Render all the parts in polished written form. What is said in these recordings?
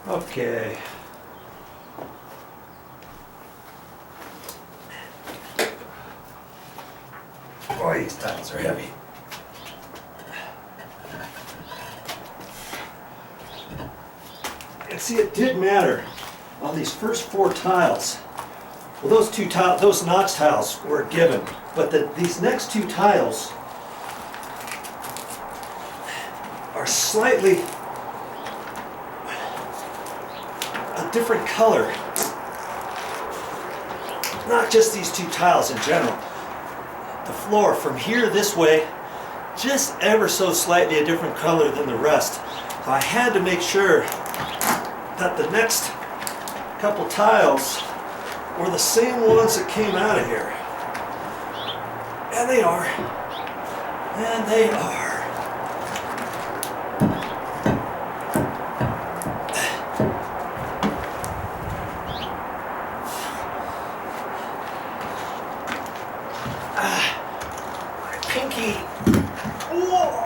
Okay. Boy, these tiles are heavy. And see, it did matter on these first 4 tiles. Well, those notch tiles were given, but these next 2 tiles are slightly a different color. Not just these 2 tiles in general. The floor from here this way, just ever so slightly a different color than the rest. So I had to make sure that the next couple tiles were the same ones that came out of here. And they are. And they are. My pinky. Whoa.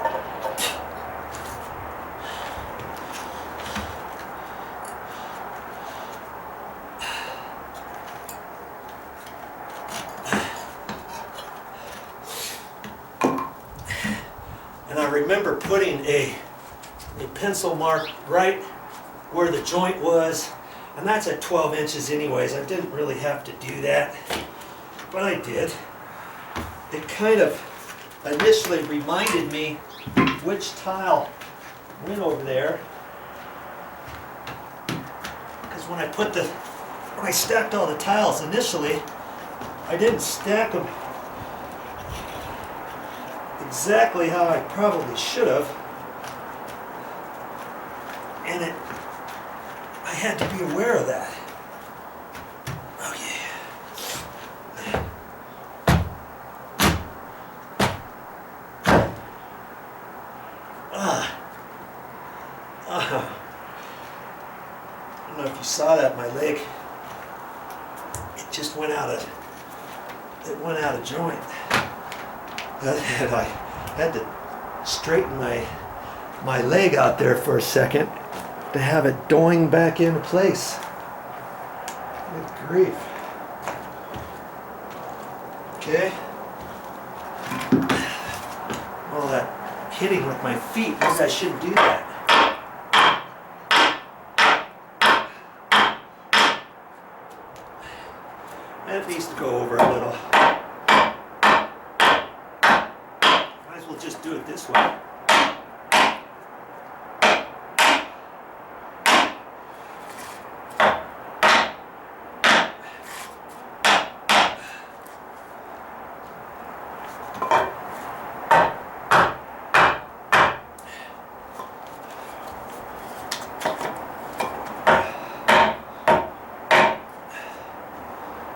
And I remember putting a pencil mark right where the joint was, and that's at 12 inches anyways. I didn't really have to do that, but I did. It kind of initially reminded me which tile went over there, because when I stacked all the tiles initially, I didn't stack them exactly how I probably should have, and I had to be aware of that. Oh yeah. I don't know if you saw that, my leg, it just went out of joint. And I had to straighten my leg out there for a second to have it doing back into place. Good grief. Okay. All that hitting with my feet, maybe I shouldn't do that. That needs to go over a little. Might as well just do it this way.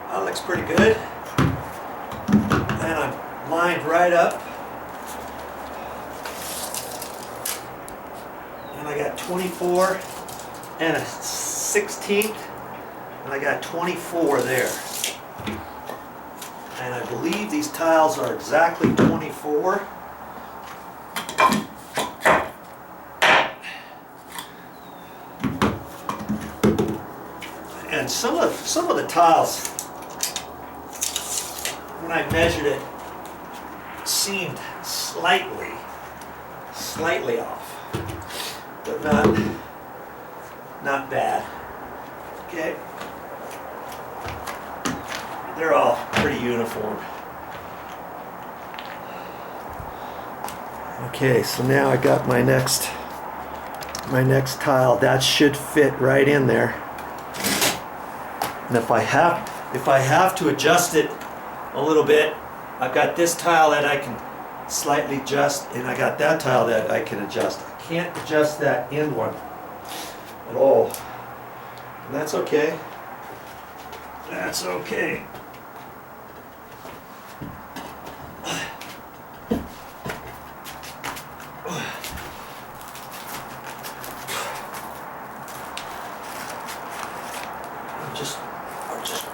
That looks pretty good. And I'm lined right up. And I got 24 and a 16th, and I got 24 there. And I believe these tiles are exactly 24. And some of the tiles, when I measured it, seemed slightly off, but not bad. Okay, they're all pretty uniform. Okay, so now I got my next tile. That should fit right in there. And if I have to adjust it a little bit, I've got this tile that I can slightly adjust, and I got that tile that I can adjust. I can't adjust that end one at all. And that's okay. That's okay. I'm just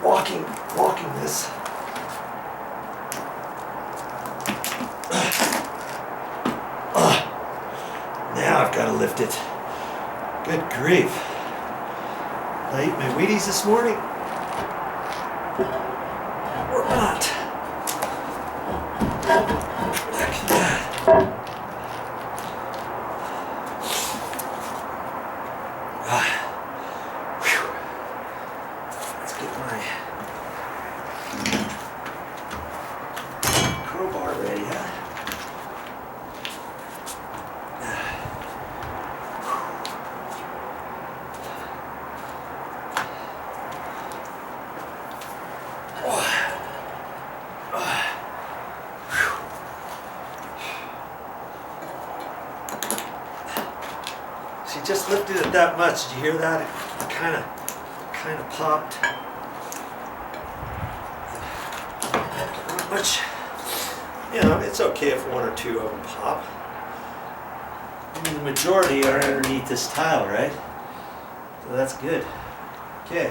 walking this. Now I've got to lift it. Good grief. I ate my Wheaties this morning? Or not? Look at that. Let's get my crowbar ready, huh? She just lifted it that much. Did you hear that? It kind of popped. Not much. You know, it's okay if one or two of them pop. I mean, the majority are underneath this tile, right? So that's good. Okay.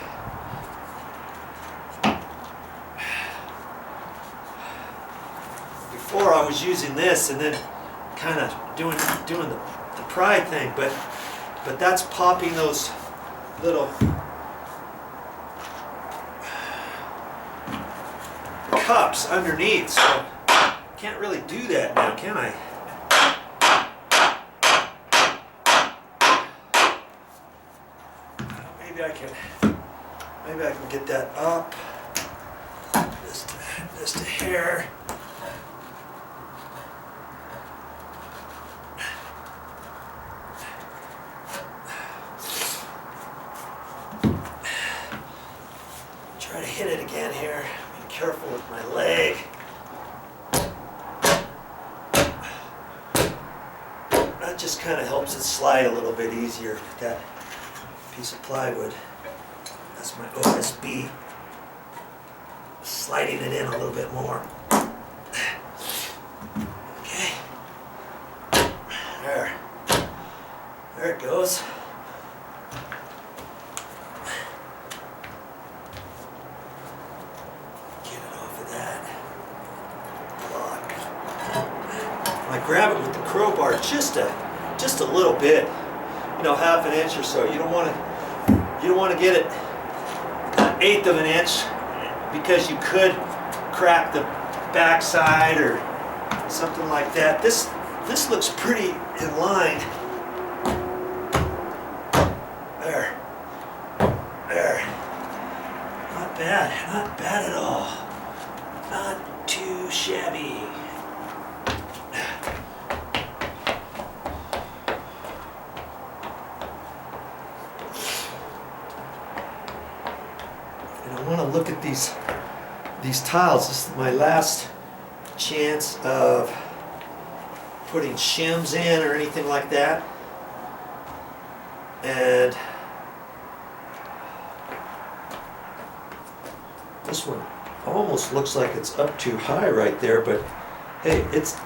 Before I was using this and then kind of doing the pry thing, but that's popping those little cups underneath, so can't really do that now, can I? Maybe I can get that up just a hair. Try to hit it again here. Be careful with my leg. That just kind of helps it slide a little bit easier with that piece of plywood. That's my OSB. Sliding it in a little bit more. Okay. There it goes. I grab it with the crowbar just a little bit, you know, half an inch or so. You don't want to get it an eighth of an inch because you could crack the backside or something like that. This looks pretty in line. There. Not bad at all. Not too shabby. I want to look at these tiles. This is my last chance of putting shims in or anything like that. And this one almost looks like it's up too high right there, but hey, it's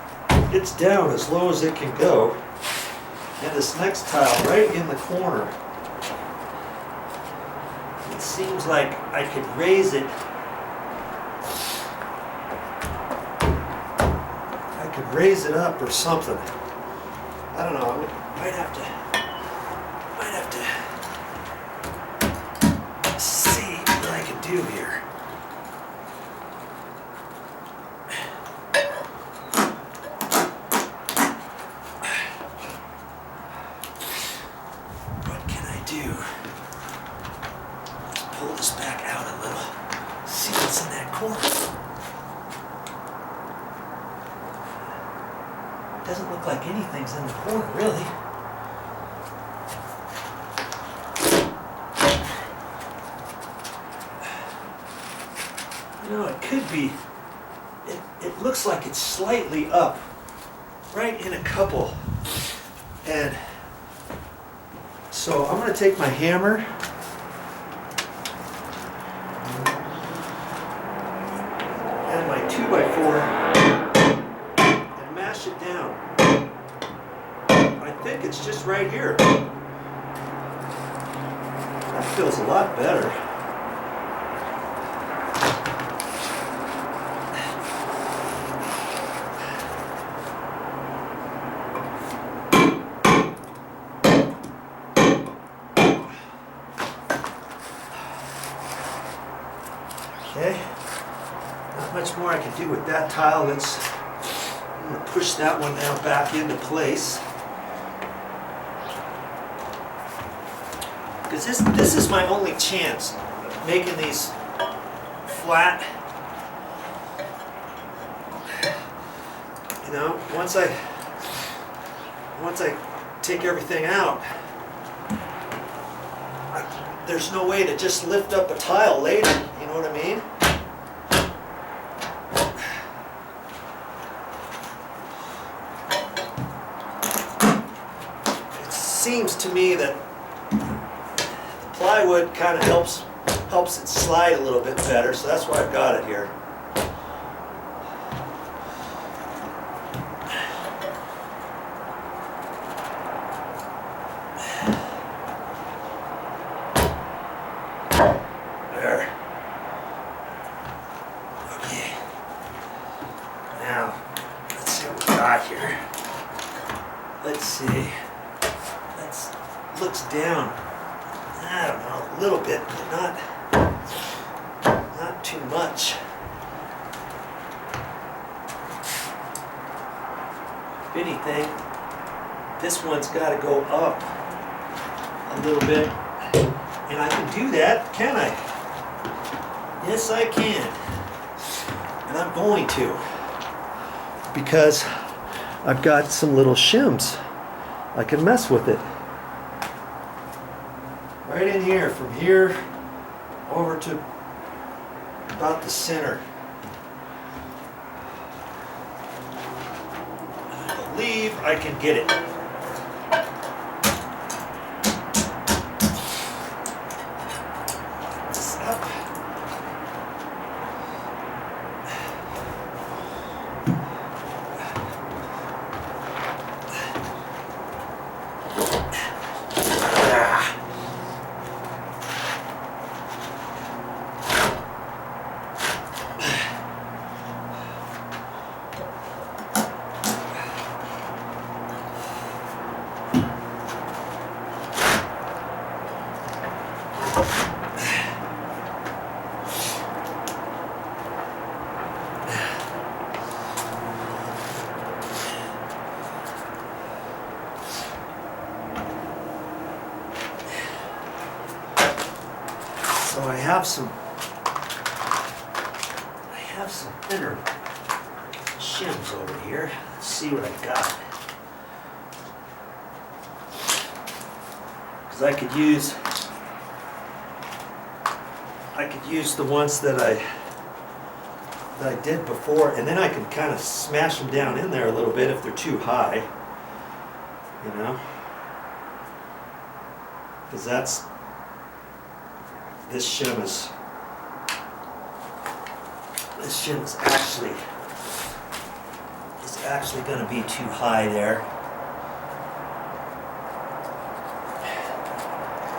down as low as it can go. And this next tile right in the corner, it seems like I could raise it. I could raise it up or something. I don't know. I might have to see what I can do here. What can I do? Pull this back out a little. See what's in that corner. Doesn't look like anything's in the corner, really. You know, it could be. It looks like it's slightly up, right in a couple. And so I'm going to take my hammer. And my 2x4 and mash it down. I think it's just right here. That feels a lot better. Okay, not much more I can do with that tile. I'm going to push that one now back into place. Because this is my only chance of making these flat. You know, once I take everything out, there's no way to just lift up a tile later, you know what I mean? It seems to me that the plywood kind of helps it slide a little bit better, so that's why I've got it here. Here. Let's see. Looks down. I don't know, a little bit, but not too much. If anything, this one's got to go up a little bit, and I can do that, can I? Yes, I can, and I'm going to, because I've got some little shims. I can mess with it. Right in here, from here over to about the center. I believe I can get it. This up. So I have some thinner shims over here. Let's see what I got. Because I could use the ones that I did before, and then I can kind of smash them down in there a little bit if they're too high. You know? Because this shim is actually going to be too high there,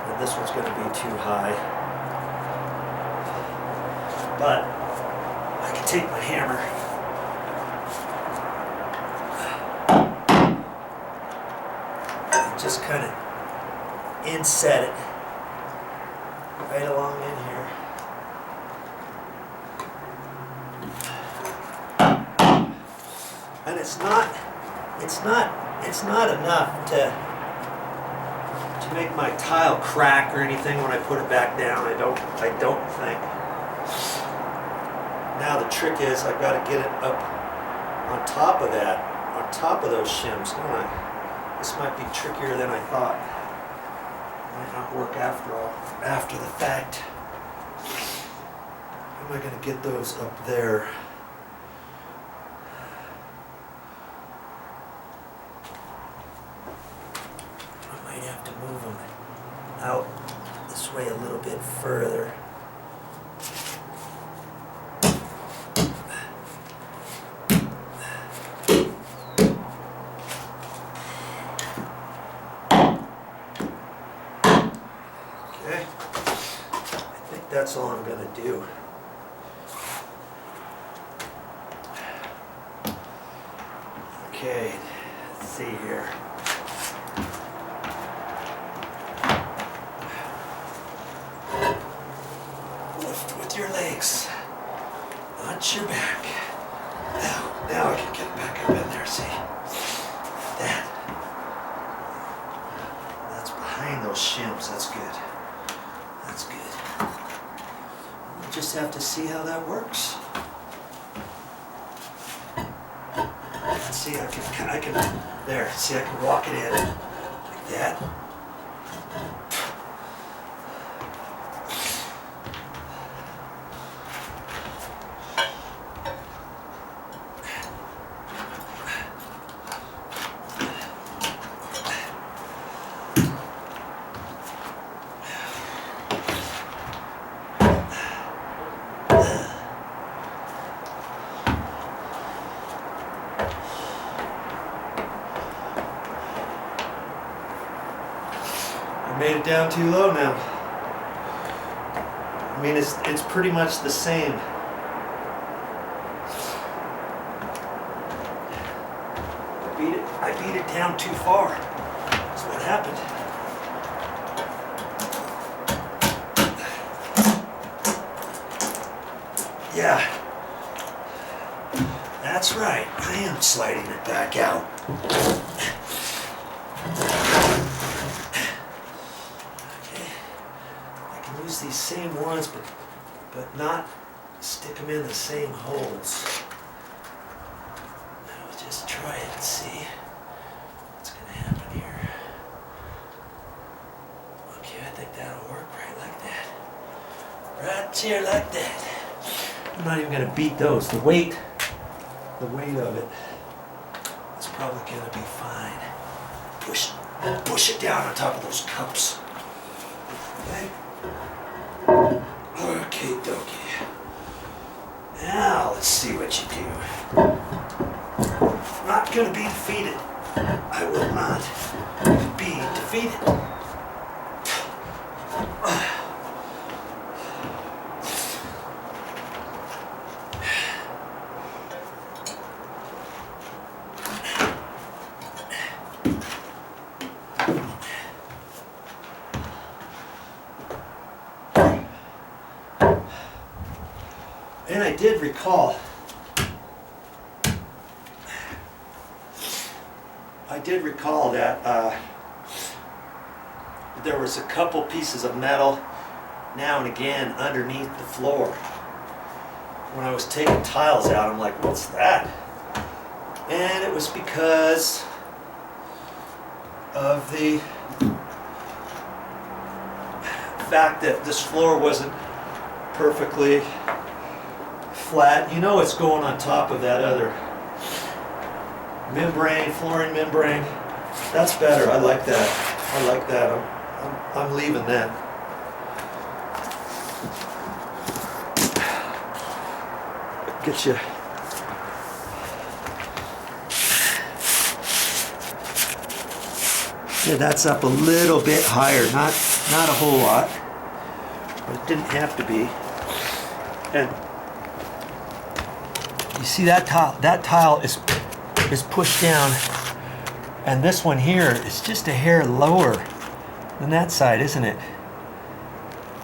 and this one's going to be too high. But I can take my hammer and just kind of inset it right along in here. And it's not enough to make my tile crack or anything when I put it back down. I don't think. Now the trick is I've got to get it up on top of that, on top of those shims, don't I? This might be trickier than I thought. Might not work after the fact. How am I going to get those up there? I might have to move them out this way a little bit further. That's all I'm going to do. Okay, let's see here. Lift with your legs. Watch your back. Now I can get back up in there, see? That. That's behind those shims, that's good. That's good. We just have to see how that works. See, I can, there, see I can walk it in like that. Made it down too low now. I mean, it's pretty much the same. I beat it down too far. That's what happened. Yeah. That's right. I am sliding it back out. Use these same ones, but not stick them in the same holes. I'll just try it and see what's going to happen here. Okay, I think that'll work right like that. Right here like that. I'm not even going to beat those. The weight of it is probably going to be fine. Push it down on top of those cups. Okay. Okay, dokie. Now let's see what you do. I'm not going to be defeated. I will not be defeated. And I did recall that there was a couple pieces of metal now and again underneath the floor. When I was taking tiles out, I'm like, what's that? And it was because of the fact that this floor wasn't perfectly flat. You know it's going on top of that other membrane, flooring membrane. That's better. I like that. I like that. I'm leaving that. Get you. Yeah, that's up a little bit higher. Not a whole lot. But it didn't have to be. And you see that tile is pushed down, and this one here is just a hair lower than that side, isn't it?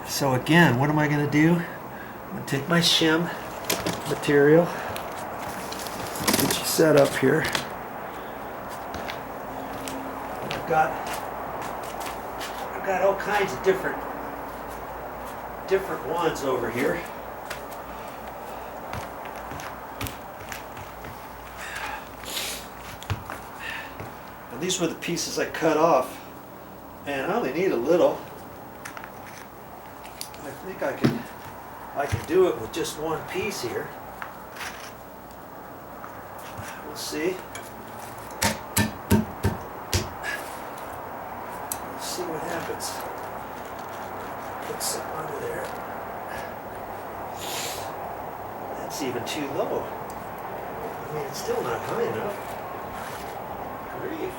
So again, what am I going to do? I'm going to take my shim material, get you set up here. I've got all kinds of different ones over here. And these were the pieces I cut off, and I only need a little. I think I can do it with just one piece here. We'll see. Let's see what happens. Put some under there. That's even too low. I mean, it's still not high enough. Grief.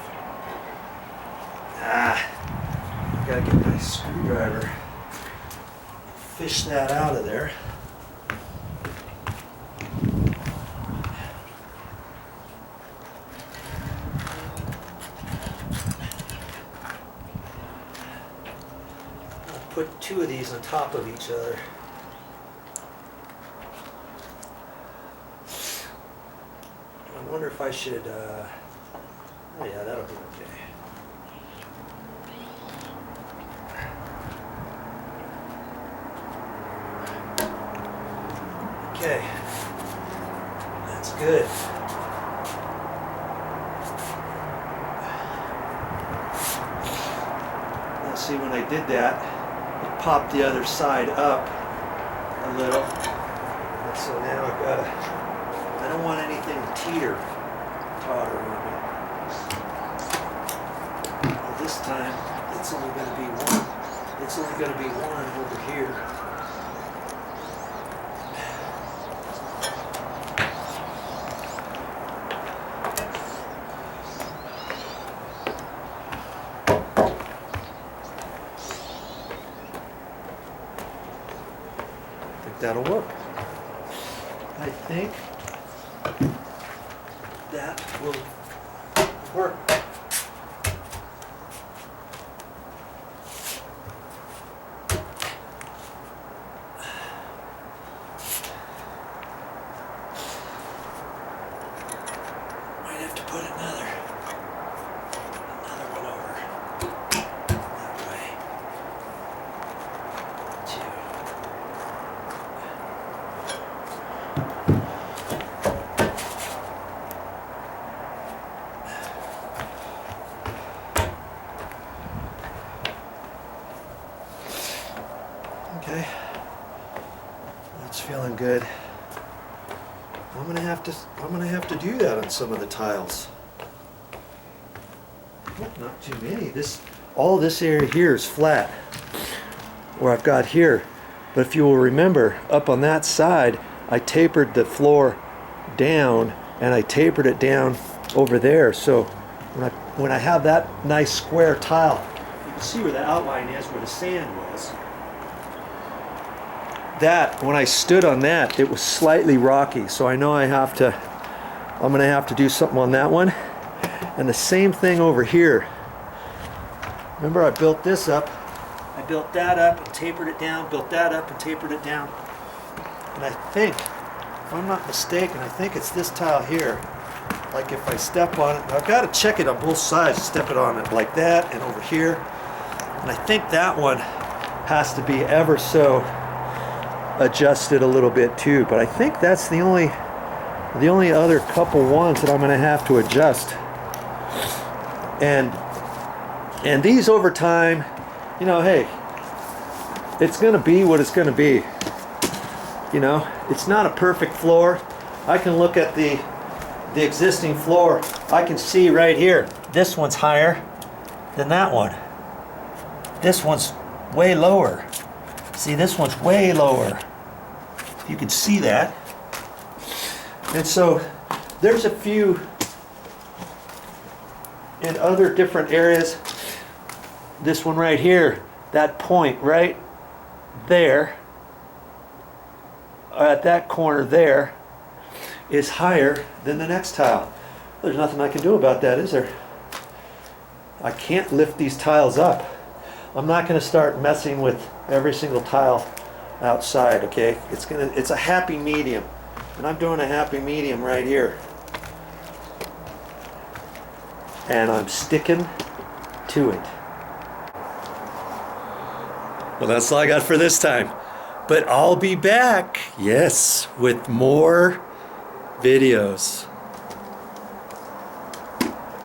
Gotta get my screwdriver. Fish that out of there. I'll put two of these on top of each other. if I should, oh yeah, that'll be okay. Okay, that's good. Now see, when I did that, it popped the other side up a little. And so now I've got to, I don't want anything to totter on me. Well, this time, it's only going to be one. It's only going to be one over here. I think that'll work. I think that will work. Might have to put another one over that way. Okay, that's feeling good. I'm gonna have to do that on some of the tiles. Not too many. All this area here is flat, where I've got here. But if you will remember, up on that side, I tapered the floor down, and I tapered it down over there. So when I have that nice square tile, you can see where the outline is, where the sand was. That, when I stood on that, it was slightly rocky, so I know I'm gonna have to do something on that one. And the same thing over here. Remember, I built this up, I built that up and tapered it down, built that up and tapered it down. And I think, if I'm not mistaken, I think it's this tile here. Like if I step on it, I've got to check it on both sides, step it on it like that and over here. And I think that one has to be ever so adjusted a little bit too, but I think that's the only other couple ones that I'm going to have to adjust. And these over time, you know, hey, it's going to be what it's going to be. You know, it's not a perfect floor. I can look at the existing floor. I can see right here, this one's higher than that one. This one's way lower. See, this one's way lower. You can see that. And so there's a few in other different areas. This one right here, that point right there, at that corner there, is higher than the next tile. There's nothing I can do about that, is there? I can't lift these tiles up. I'm not going to start messing with every single tile outside, okay? It's a happy medium, and I'm doing a happy medium right here, and I'm sticking to it. Well, that's all I got for this time, but I'll be back, yes, with more videos.